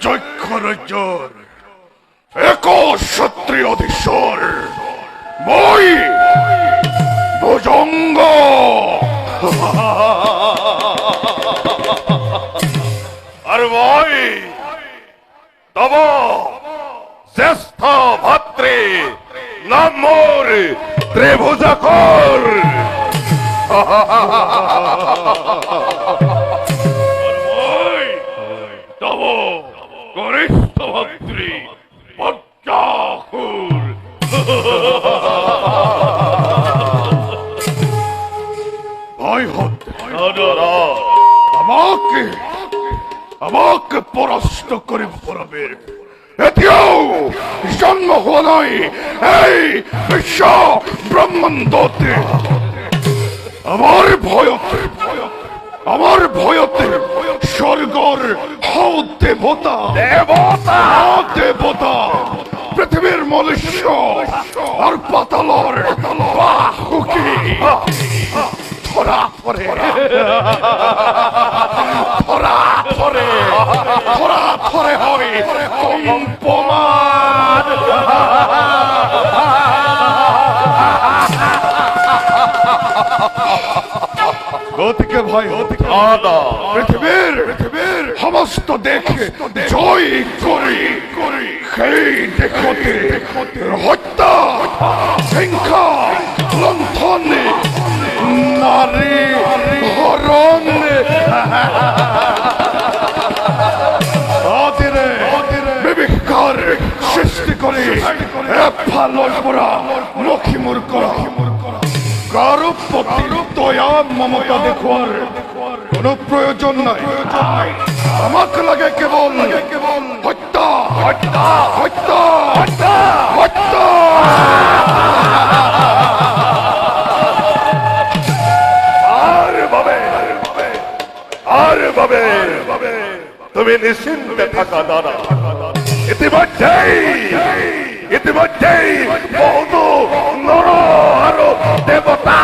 যক্ষরাজ্যর এক ক্ষত্রিয় অধীশ্বর মই ভুজঙ্গ আর মই তব জ্যেষ্ঠ ভাতৃ নাম মোর ত্রিভুজাকর। তব গরিষ্ঠ ভাতৃ বজ্রাসুর। আমাকে পরাস্ত করে পড়াবে এতিয়াও জন্ম হওয়া নাই এই বিশ্ব ব্রহ্মাণ্ডতে। আমার ভয়তে স্বর্গর দেবতা দেবতা পৃথিবীর মনুষ্য আর পাতালর বাহুকি ধরা পড়ে হয় কম্পমান। গতিকে ভয় পৃথিবীর সমস্ত দেখে জয় করি সেই দেখতে হত্যা হিংসা লণ্ঠন নারী হরণ বিবেকার সৃষ্টি করে লক্ষ্মীমুর করা কারো প্রতি দয়া মমতা দেখুয়ার কোন প্রয়োজন নাই। আমাকে লাগে কেবল হত্যা হত্যা হত্যা হত্যা হত্যা। আর বাবে তুমি নিশ্চিন্তে থাকা দাদা। ইতিমধ্যেই বহুত নর আর দেবতা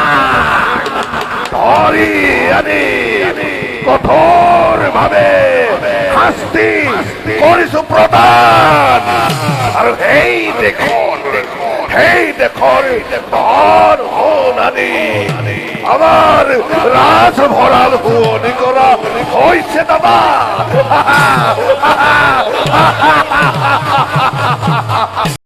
ধরি আনি কঠোর ভাবে শাস্তি কৰিছো প্ৰদান। আৰু সেই দেখোন ধন সোণ আনি আমার রাজ ভরাল হুৱনি কৰা হৈছে দাদা।